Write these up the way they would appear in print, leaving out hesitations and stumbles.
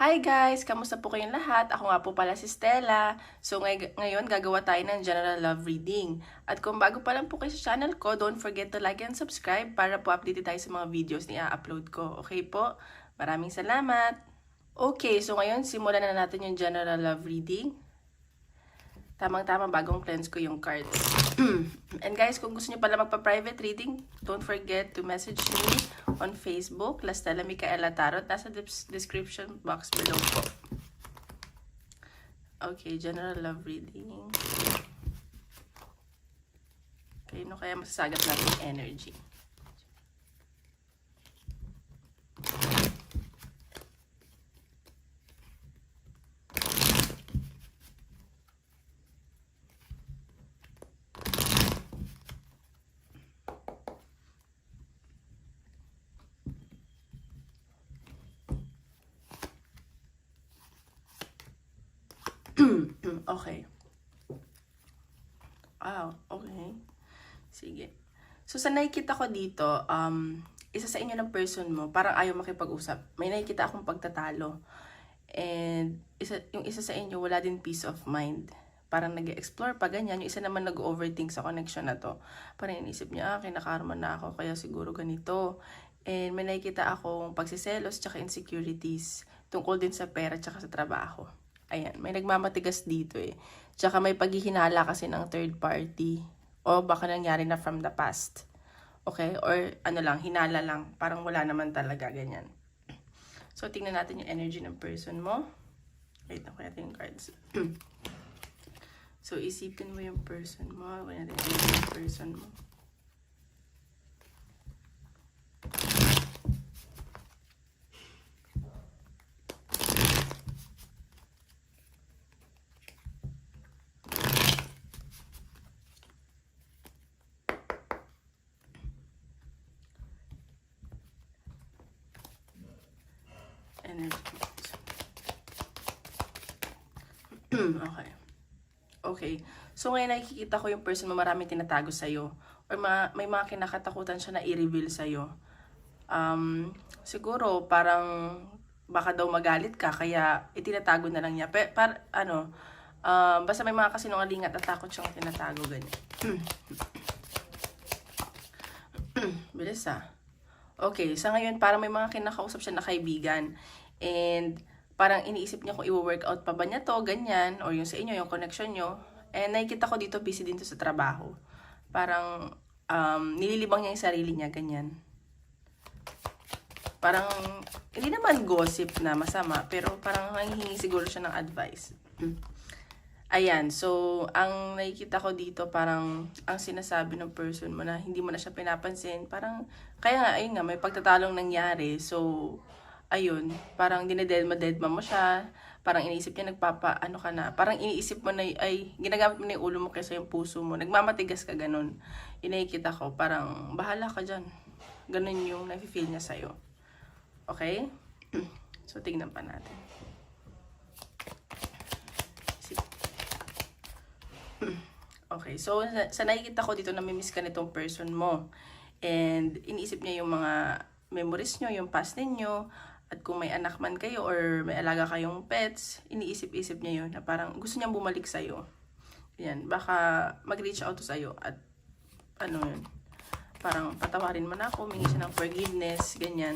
Hi guys! Kamusta po kayong lahat? Ako nga po pala si Stella. So ngayon gagawa tayo ng general love reading. At kung bago pa lang po kayo sa channel ko, don't forget to like and subscribe para po update tayo sa mga videos na i-upload ko. Okay po? Maraming salamat! Okay, so ngayon simulan na natin yung general love reading. Tamang-tama bagong cleanse ko yung cards. And guys, kung gusto niyo pala magpa-private reading, don't forget to message me on Facebook, La Stella Micaela Tarot. Nasa description box below po. Okay, general love reading. Okay, no kaya masasagat natin energy. Okay. Okay. Sige. So, sa nakikita ko dito, isa sa inyo ng person mo, parang ayaw makipag-usap. May nakikita akong pagtatalo. And, yung isa sa inyo, wala din peace of mind. Parang nag-explore pa ganyan. Yung isa naman nag-overthink sa connection na to. Parang inisip niya, kinakarma na ako, kaya siguro ganito. And may nakikita akong pagsiselos, tsaka insecurities. Tungkol din sa pera, tsaka sa trabaho. Ayan, may nagmamatigas dito eh. Tsaka may paghihinala kasi ng third party. O baka nangyari na from the past. Okay? Or ano lang, hinala lang. Parang wala naman talaga, ganyan. So, tingnan natin yung energy ng person mo. Wait, nakuha natin yung cards. So, isipin mo yung person mo. Nakuha natin yung person mo. Energy. Okay. Okay. So, ngayon nakikita ko yung person mo maraming tinatago sa'yo. Or may mga kinakatakutan siya na i-reveal sa'yo. Siguro, parang baka daw magalit ka, kaya itinatago na lang niya. Basta may mga kasinungalingan at takot siyang tinatago, ganyan. Bilis ah. Okay, sa ngayon, parang may mga kinakausap siya na kaibigan. And parang iniisip niya kung i-workout pa ba niya to, ganyan. Or yung sa inyo, yung connection nyo. And nakikita ko dito, busy din to sa trabaho. Parang nililibang niya yung sarili niya, ganyan. Parang, hindi naman gossip na masama, pero parang nangihingi siguro siya ng advice. Ayan, so, ang nakikita ko dito, parang, ang sinasabi ng person mo na hindi mo na siya pinapansin, parang, kaya nga, ayun nga, may pagtatalong nangyari, so, ayun, parang dinededma mo siya, parang iniisip niya ano ka na, parang iniisip mo na, ay, ginagamit mo na yung ulo mo kaysa yung puso mo, nagmamatigas ka ganun. Yung nakikita ko, parang, bahala ka dyan. Ganun yung nafe-feel niya sa'yo. Okay? So, tignan pa natin. Okay, so sa nakikita ko dito, namimiss ka nitong person mo. And iniisip niya yung mga memories nyo, yung past ninyo. At kung may anak man kayo or may alaga kayong pets, iniisip-isip niya yun na parang gusto niyang bumalik sa'yo. Yan, baka mag-reach out to sa'yo at ano yun, parang patawarin mo na ako, humingi siya ng forgiveness, ganyan.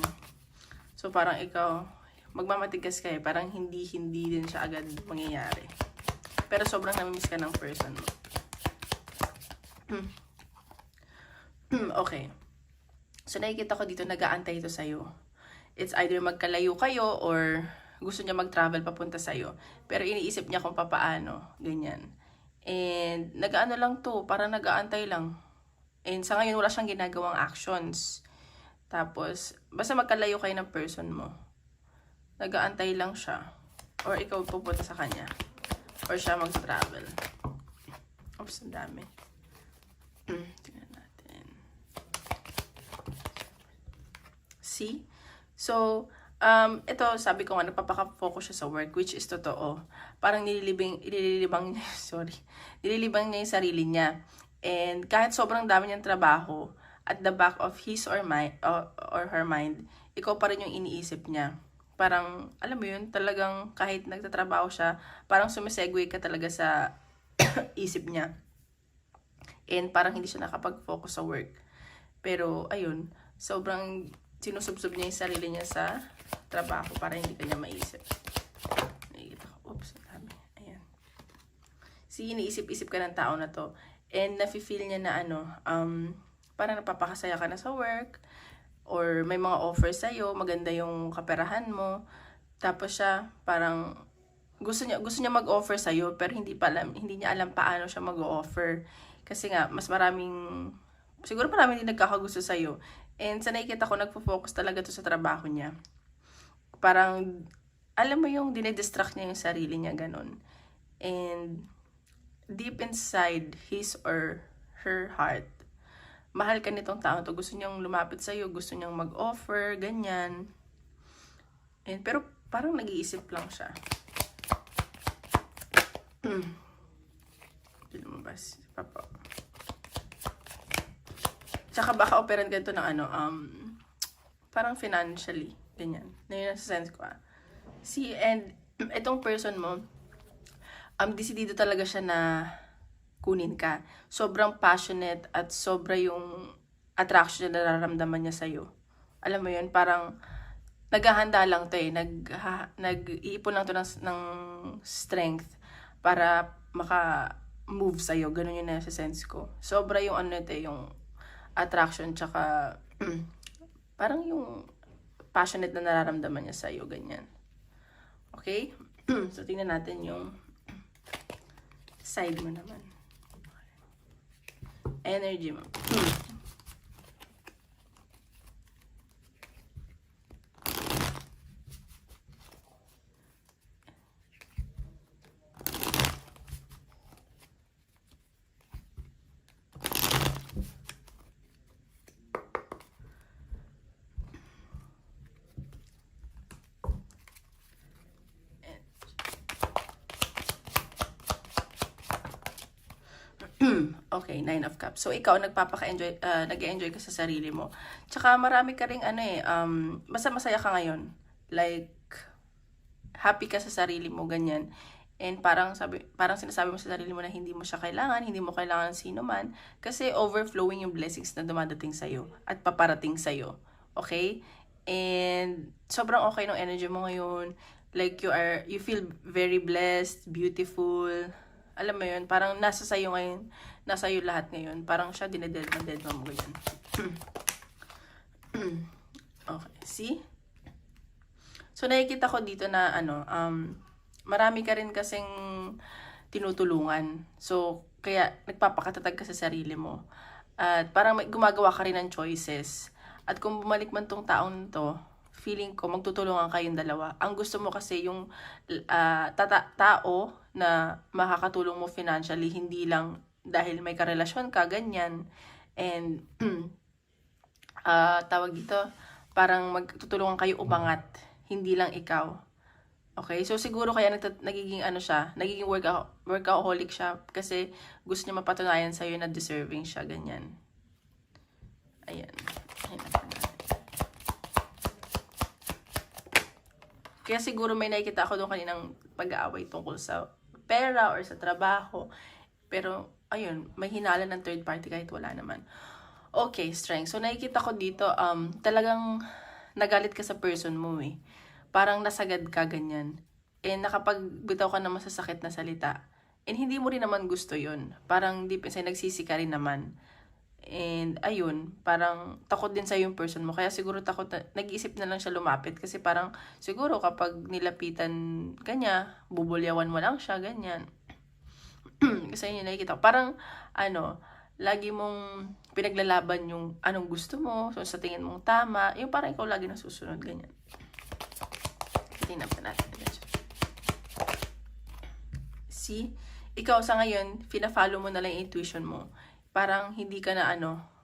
So parang ikaw, magmamatigas kayo, parang hindi din siya agad mangyayari. Pero sobrang namimiss ka ng person mo. Okay. So, nakikita ko dito, nag-aantay ito sa'yo. It's either magkalayo kayo or gusto niya mag-travel papunta sa'yo. Pero iniisip niya kung papaano. Ganyan. And, nag-ano lang to, parang nag-aantay lang. And sa ngayon, wala siyang ginagawang actions. Tapos, basta magkalayo kayo ng person mo. Nag-aantay lang siya. Or ikaw pupunta sa kanya. Or siya mag-travel. Oops, ang dami. Tingnan natin. See? So, ito, sabi ko nga, nagpapaka-focus siya sa work, which is totoo. Parang nililibang niya yung sarili niya. And kahit sobrang dami niyang trabaho, at the back of his or her mind, ikaw pa rin yung iniisip niya. parang, alam mo yun, talagang kahit nagtatrabaho siya, parang sumisegue ka talaga sa isip niya. And parang hindi siya nakapag-focus sa work. Pero, ayun, sobrang sinusubsob niya yung sarili niya sa trabaho para hindi kanya maisip. Oops, sabi. Ayan. See, iniisip-isip ka ng tao na to. And nafe-feel niya na parang napapakasaya ka na sa work. Or may mga offers sa'yo, maganda yung kaperahan mo. Tapos siya, parang gusto niya mag-offer sa'yo, pero hindi niya alam paano siya mag-offer. Kasi nga, siguro maraming din nagkakagusto sa'yo. And sa nakikita ko, nagpo-focus talaga to sa trabaho niya. Parang, alam mo yung dinidistract niya yung sarili niya, ganun. And, deep inside his or her heart, mahal ka nitong tao to. Gusto niyang lumapit sa'yo, gusto niyang mag-offer, ganyan. And, pero parang nag-iisip lang siya. Hindi lumabas. Papa. Tsaka baka operan ganito ng parang financially, ganyan. Na yun ang sense ko. See, and itong person mo, decidido talaga siya na kunin ka. Sobrang passionate at sobra yung attraction na nararamdaman niya sa'yo. Alam mo yun, parang naghahanda lang to nag-iipon lang to ng strength para maka-move sa'yo. Ganun yung nasa sense ko. Sobra yung yung attraction tsaka parang yung passionate na nararamdaman niya sa'yo. Ganyan. Okay? So, tingnan natin yung side mo naman. Energy mo. Okay, 9 of Cups. So, ikaw, nag-enjoy ka sa sarili mo. Tsaka, marami ka ring basta masaya ka ngayon. Like, happy ka sa sarili mo, ganyan. And parang sinasabi mo sa sarili mo na hindi mo siya kailangan, hindi mo kailangan sino man. Kasi overflowing yung blessings na dumadating sa'yo at paparating sa'yo. Okay? And, sobrang okay ng energy mo ngayon. Like, you feel very blessed, beautiful. Alam mo yun, parang nasa sa'yo ngayon, nasa iyo lahat ngayon. Parang siya, dineded mo ganyan. Okay, see? So, nakikita ko dito na, marami ka rin kasing tinutulungan. So, kaya, nagpapakatatag ka sa sarili mo. At parang gumagawa ka rin ng choices. At kung bumalik man tong taon to, feeling ko, magtutulungan kayong dalawa. Ang gusto mo kasi yung tao na makakatulong mo financially, hindi lang dahil may karelasyon ka, ganyan. And, tawag dito, parang magtutulungan kayo umangat, hindi lang ikaw. Okay? So, siguro kaya nagiging nagiging workaholic siya kasi gusto niya mapatunayan sa'yo na deserving siya, ganyan. Ayan. Kaya siguro may nakikita ako doon kaninang pag-aaway tungkol sa pera or sa trabaho. Pero, ayun, may hinala ng third party kahit wala naman. Okay, strength. So, nakikita ko dito, talagang nagalit ka sa person mo eh. Parang nasagad ka, ganyan. And nakapagbitaw ka ng masasakit na salita. And hindi mo rin naman gusto yun. Parang deep inside, nagsisi ka rin naman. And, ayun, parang takot din sa yung person mo. Kaya siguro nag-iisip na lang siya lumapit. Kasi parang, siguro kapag nilapitan ka niya, bubulyawan mo lang siya, ganyan. Kasi yun yung nakikita ko. Parang, lagi mong pinaglalaban yung anong gusto mo, so sa tingin mong tama, yung parang ikaw lagi nasusunod, ganyan. Tingnan pa natin. See? Ikaw sa ngayon, fina-follow mo na lang yung intuition mo. Parang hindi ka na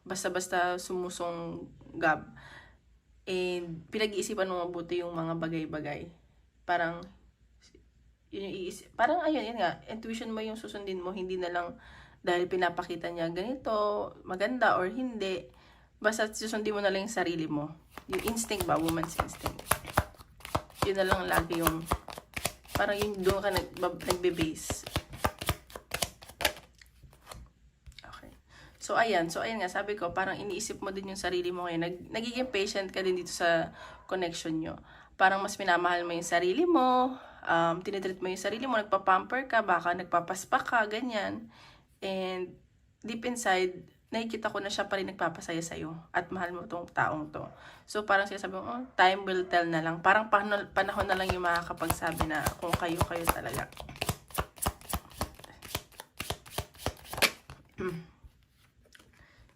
basta-basta sumusonggab. And pinag-iisipan mo mabuti yung mga bagay-bagay. Parang, yun nga, intuition mo yung susundin mo, hindi na lang dahil pinapakita niya ganito, maganda or hindi. Basta susundin mo na lang yung sarili mo. Yung instinct ba? Woman's instinct. Yun na lang lagi yung, parang yun doon ka nagbe-base. Okay. So, ayan nga, sabi ko, parang iniisip mo din yung sarili mo ngayon. Nagiging patient ka din dito sa connection nyo. Parang mas minamahal mo yung sarili mo, tinitreat mo yung sarili mo, nagpa-pamper ka, baka nagpapaspa ka, ganyan. And deep inside, nakikita ko na siya pa rin nagpapasaya sa'yo at mahal mo tong taong to. So parang sinasabi mo, time will tell na lang. Parang panahon na lang yung makakapagsabi na kung kayo talaga.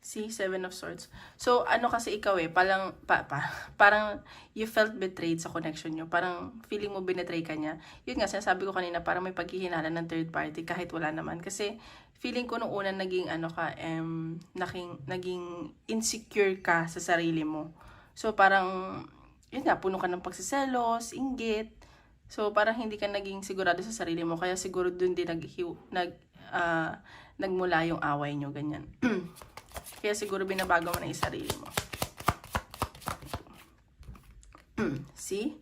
See, Seven of Swords. So, ano kasi ikaw parang you felt betrayed sa connection nyo. Parang feeling mo binetray ka niya. Yun nga, sinasabi ko kanina, parang may paghihinala ng third party kahit wala naman. Kasi, feeling ko nung una naging naging insecure ka sa sarili mo. So, parang, yun nga, puno ka ng pagsiselos, inggit. So, parang hindi ka naging sigurado sa sarili mo. Kaya siguro dun din nagmula yung away nyo, ganyan. Kaya siguro binabago mo na yung sarili mo. See?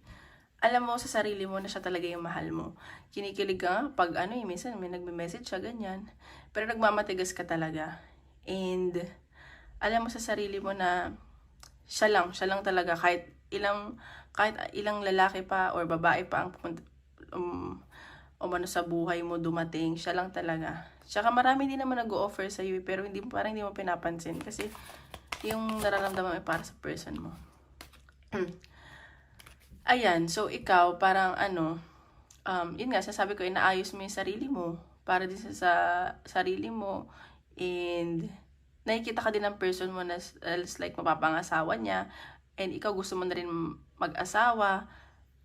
Alam mo sa sarili mo na siya talaga yung mahal mo. Kinikilig ka pag minsan may nagme-message siya, ganyan. Pero nagmamatigas ka talaga. And alam mo sa sarili mo na siya lang talaga. Kahit ilang lalaki pa or babae pa ang sa buhay mo dumating, siya lang talaga. Tsaka marami din naman nag-o-offer sa iyo, pero parang hindi mo pinapansin kasi yung nararamdaman mo ay para sa person mo. Ayan, so ikaw parang yun nga, sasabi ko, inaayos mo yung sarili mo para din sa sarili mo, and nakikita ka din ng person mo na like mapapangasawa niya, and ikaw gusto mo na rin mag-asawa,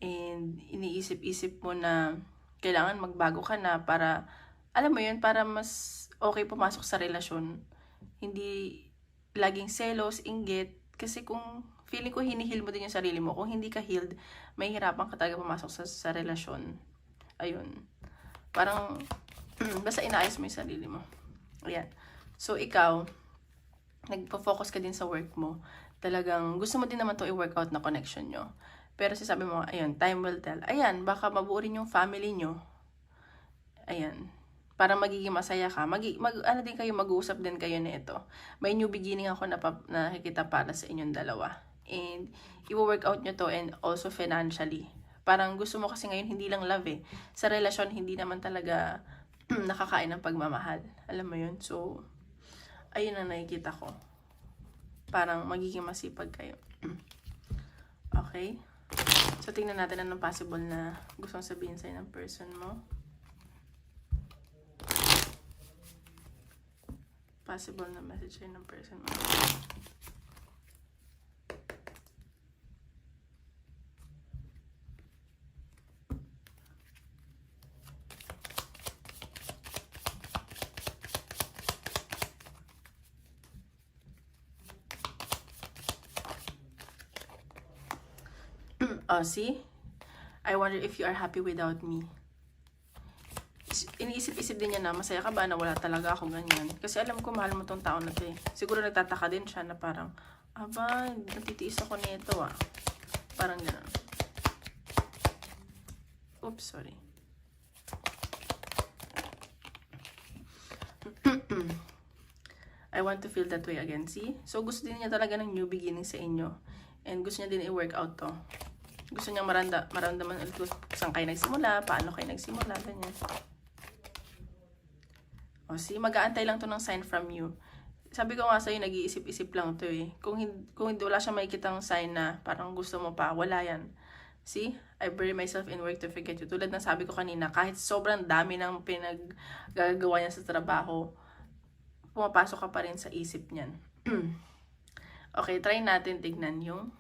and iniisip-isip mo na kailangan magbago ka na para, alam mo yun, para mas okay pumasok sa relasyon. Hindi laging selos, inggit. Kasi kung feeling ko hinihil mo din yung sarili mo, kung hindi ka healed, may hirapan ka talaga pumasok sa relasyon. Ayun. Parang, basta inaayos mo yung sarili mo. Ayan. So, ikaw, nagpo-focus ka din sa work mo. Talagang, gusto mo din naman to i-workout na connection nyo. Pero sabi mo, ayun, time will tell. Ayan, baka mabuo rin yung family nyo. Ayan. Para magiging masaya ka. Din kayo, mag-uusap din kayo na ito. May new beginning ako na nakikita para sa inyong dalawa. And, i-work out nyo to, and also financially. Parang gusto mo kasi ngayon, hindi lang love eh. Sa relasyon, hindi naman talaga nakakain ng pagmamahal. Alam mo yun? So, ayun ang nakikita ko. Parang magiging masipag kayo. Okay? So, tingnan natin anong possible na gustong sabihin sa'yo ng person mo. Possible na message sa'yo ng person mo. Oh, see? I wonder if you are happy without me. Iniisip-isip din niya na, masaya ka ba na wala talaga ako, ganyan. Kasi alam ko, mahal mo tong tao na to eh. Siguro nagtataka din siya na parang, aba, natitiis ako nito ah. Parang gano'n. Oops, sorry. I want to feel that way again, see? So, gusto din niya talaga ng new beginning sa inyo. And gusto niya din i-work out to. Gusto niyang maramdaman ulit kung saan kayo nagsimula, paano kayo nagsimula, ganyan. O, see, mag-aantay lang to ng sign from you. Sabi ko nga sa'yo, nag-iisip-isip lang to eh. Kung hindi wala siya makikitang sign na parang gusto mo pa, wala yan. See, I bury myself in work to forget you. Tulad ng sabi ko kanina, kahit sobrang dami ng pinaggagawa niya sa trabaho, pumapasok ka pa rin sa isip niyan. Okay, try natin tignan yung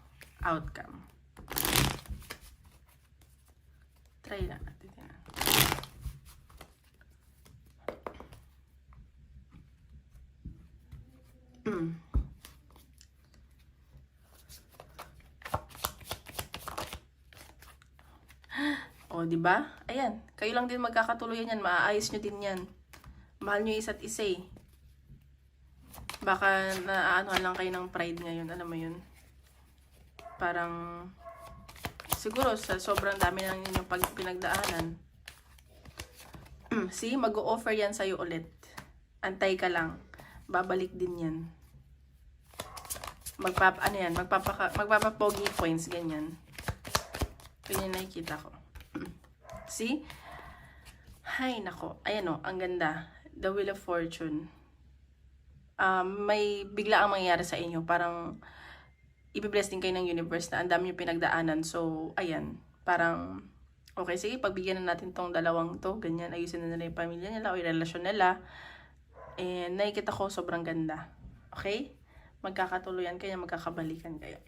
outcome. Try lang natin. O, di ba? Ayan, kayo lang din magkakatuluyan yan, maaayos nyo din yan. Mahal nyo isa't isa eh. Baka naaano lang kayo ng pride ngayon, alam mo yun. Parang siguro sa sobrang dami ng inyong pinagdaanan. See, mag-o-offer yan sa'yo ulit. Antay ka lang. Babalik din yan. Magpapapogi points, ganyan. Yun yung nakikita ko. See? Hay, nako. Ayan o, ang ganda. The Wheel of Fortune. May bigla ang mangyayari sa inyo. Parang, ibibless din kayo ng universe na ang dami yung pinagdaanan. So, ayan. Parang, okay, sige, pagbigyan na natin tong dalawang to. Ganyan, ayusin na nila yung pamilya nila o yung relasyon nila. And nakikita ko sobrang ganda. Okay? Magkakatuluyan kayo, magkakabalikan kayo.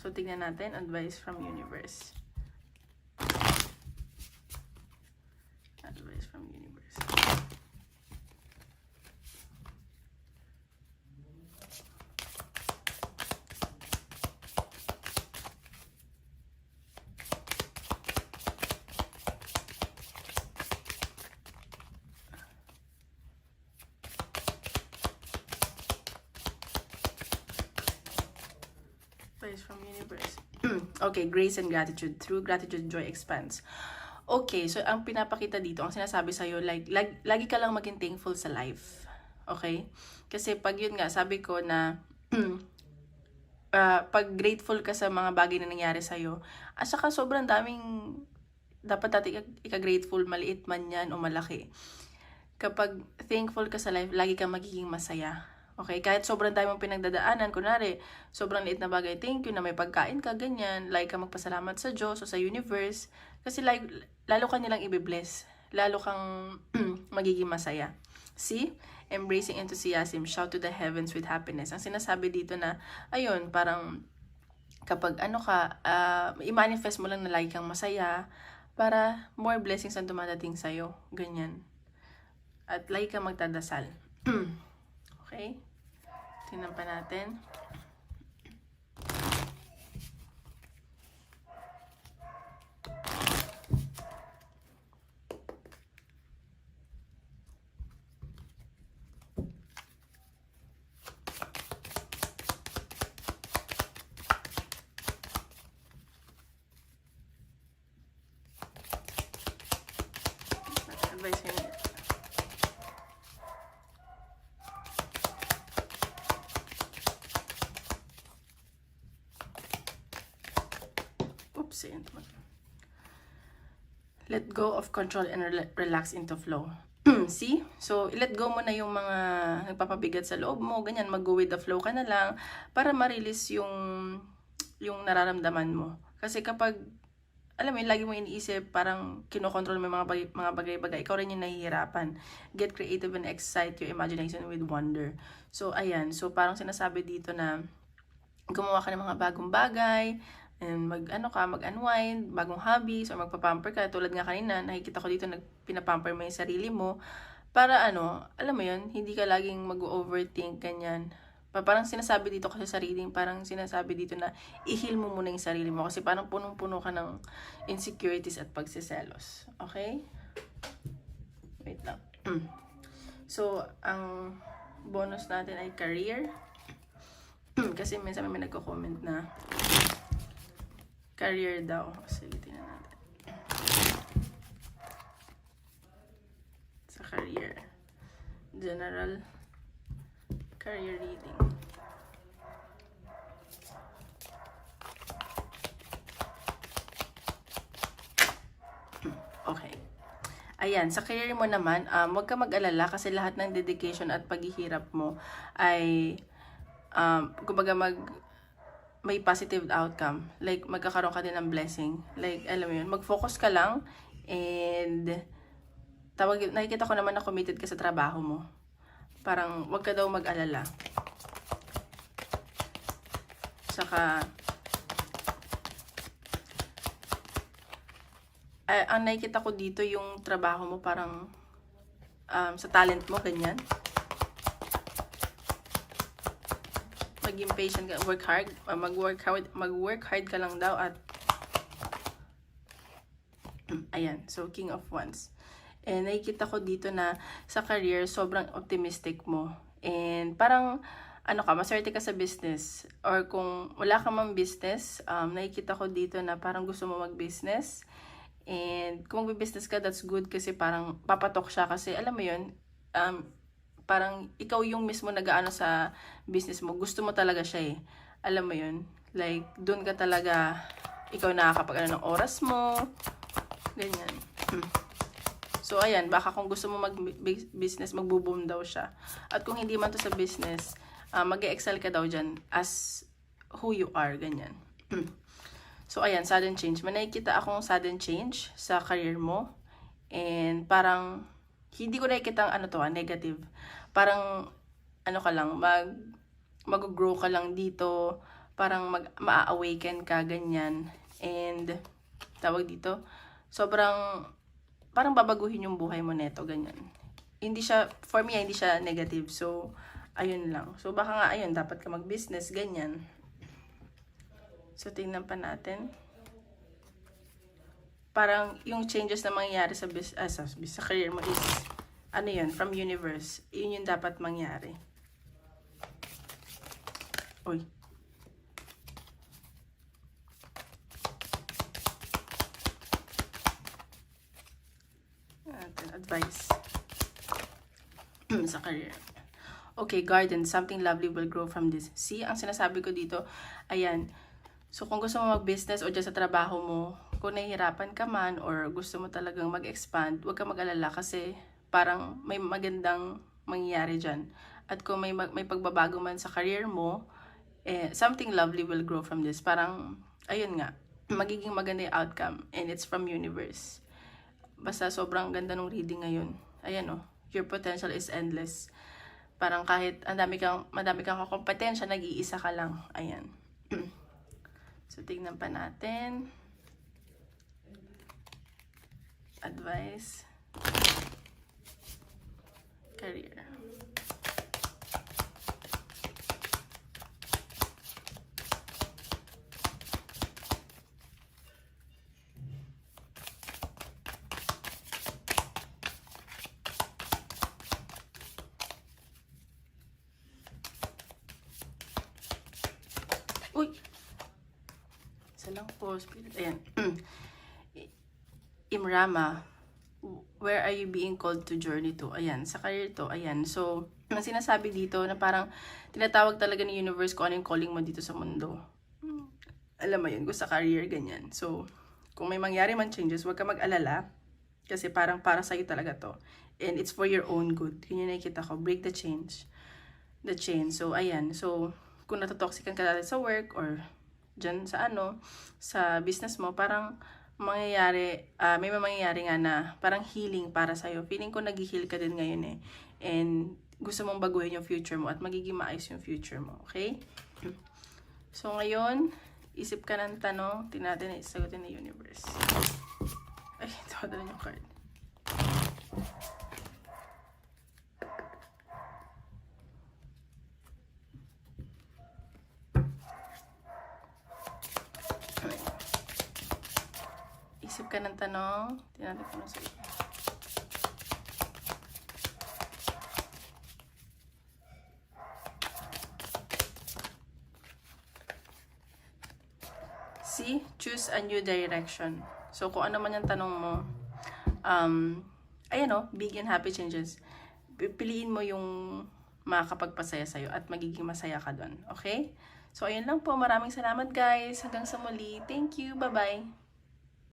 So, tignan natin. Advice from universe. Advice from universe. From universe. Okay, grace and gratitude. Through gratitude, joy expands. Okay, so ang pinapakita dito, ang sinasabi sa'yo, like, lagi ka lang maging thankful sa life. Okay? Kasi pag yun nga, sabi ko na, pag grateful ka sa mga bagay na nangyari sa'yo, at saka sobrang daming, dapat natin ika-grateful, maliit man yan o malaki. Kapag thankful ka sa life, lagi ka magiging masaya. Okay, kahit sobrang dami mong pinagdadaanan, kunwari, sobrang liit na bagay, thank you na may pagkain ka, ganyan, like ka magpasalamat sa Diyos o sa universe, kasi like, lalo ka nilang ibibless, lalo kang magiging masaya. See? Embracing enthusiasm, shout to the heavens with happiness. Ang sinasabi dito na, ayun, parang, kapag i-manifest mo lang na lagi kang masaya, para more blessings ang dumadating sa'yo, ganyan. At lagi kang magdadasal. Okay? Tingnan pa natin. Advice niya. Let go of control and relax into flow. See? So, let go mo na yung mga nagpapabigat sa loob mo, ganyan, mag-go with the flow ka na lang para ma-release yung nararamdaman mo. Kasi kapag, alam mo yun, lagi mo iniisip, parang kinokontrol mo yung mga bagay-bagay, ikaw rin yung nahihirapan. Get creative and excite your imagination with wonder. So, ayan. So, parang sinasabi dito na gumawa ka ng mga bagong bagay, and mag-unwind, bagong hobbies, or magpapamper ka. Tulad nga kanina, nakikita ko dito, pinapamper mo yung sarili mo. Para alam mo yun, hindi ka laging mag-overthink, ganyan. Parang sinasabi dito kasi sarili, parang sinasabi dito na i-heal mo muna yung sarili mo. Kasi parang punong-puno ka ng insecurities at pagsiselos. Okay? Wait lang. So, ang bonus natin ay career. Kasi minsan may nagko-comment na career daw. Sige, tingnan natin. Sa career. General career reading. Okay. Ayan, sa career mo naman, huwag ka mag-alala kasi lahat ng dedication at paghihirap mo ay kumbaga may positive outcome. Like, magkakaroon ka din ng blessing. Like, alam mo yun, mag-focus ka lang and nakikita ko naman na committed ka sa trabaho mo. Parang, wag ka daw mag-alala. Saka, ang nakikita ko dito yung trabaho mo parang sa talent mo, ganyan. Maging patient ka, work hard, mag-work hard ka lang daw at ayan, so King of Wands. And nakikita ko dito na sa career, sobrang optimistic mo. And parang ano ka, maswerte ka sa business. Or kung wala ka mang business, nakikita ko dito na parang gusto mo mag-business. And kung mag-business ka, that's good kasi parang papatok siya kasi alam mo yun, parang ikaw yung mismo nag-aano sa business mo. Gusto mo talaga siya eh. Alam mo yun, like doon ka talaga, ikaw nakakapag-ano ng oras mo, ganyan. So, ayan, baka kung gusto mo mag-business, magbo-boom daw siya. At kung hindi man to sa business, mag-excel ka daw dyan as who you are, ganyan. So, ayan, sudden change. May nakikita akong sudden change sa career mo. And parang, hindi ko nakikita ang negative. Parang, ano ka lang, mag-grow ka lang dito. Parang ma-awaken ka, ganyan. And, tawag dito, sobrang, parang babaguhin yung buhay mo neto, ganyan. Hindi siya, for me, hindi siya negative. So, ayun lang. So, baka nga, ayun, dapat ka mag-business, ganyan. So, tingnan pa natin. Parang, yung changes na mangyayari sa career mo is, ano yun, from universe. Yun yung dapat mangyari. Uy. Advice sa career. Okay, garden, something lovely will grow from this. See, ang sinasabi ko dito, ayan. So, kung gusto mo mag-business o dyan sa trabaho mo, kung nahihirapan ka man or gusto mo talagang mag-expand, huwag ka mag-alala kasi parang may magandang mangyayari dyan. At kung may pagbabago man sa career mo, something lovely will grow from this. Parang, ayun nga, magiging maganda yung outcome and it's from universe. Basta sobrang ganda ng reading ngayon. Ayan your potential is endless. Parang kahit madami kang kompetensya, nag-iisa ka lang. Ayan. So, tignan pa natin. Advice. Career. Uy! Isa lang po, spirit. Ayan. Imrama, where are you being called to journey to? Ayan, sa career to. Ayan. So, ang sinasabi dito na parang tinatawag talaga ni universe kung ano yung calling mo dito sa mundo. Alam mo yun, sa career, ganyan. So, kung may mangyari man changes, huwag ka mag-alala. Kasi parang para sa'yo talaga to. And it's for your own good. Yun yung nakikita ko. Break the chain. So, ayan. So, kung natotoxican ka dati sa work or dyan sa sa business mo, parang mangyayari, may mangyayari nga na parang healing para sa'yo. Feeling ko nag-heal ka din ngayon eh. And gusto mong baguhin yung future mo at magiging maayos yung future mo. Okay? So, ngayon, isip ka ng tanong, tinatin na isagutin ng universe. Ay, ito na yung card. Isip ka ng tanong, tinatin ko na sa'yo. See, choose a new direction. So, kung ano man yung tanong mo, ayan big and happy changes. Piliin mo yung makakapagpasaya sa'yo at magiging masaya ka doon. Okay? So, ayun lang po. Maraming salamat guys. Hanggang sa muli. Thank you. Bye-bye.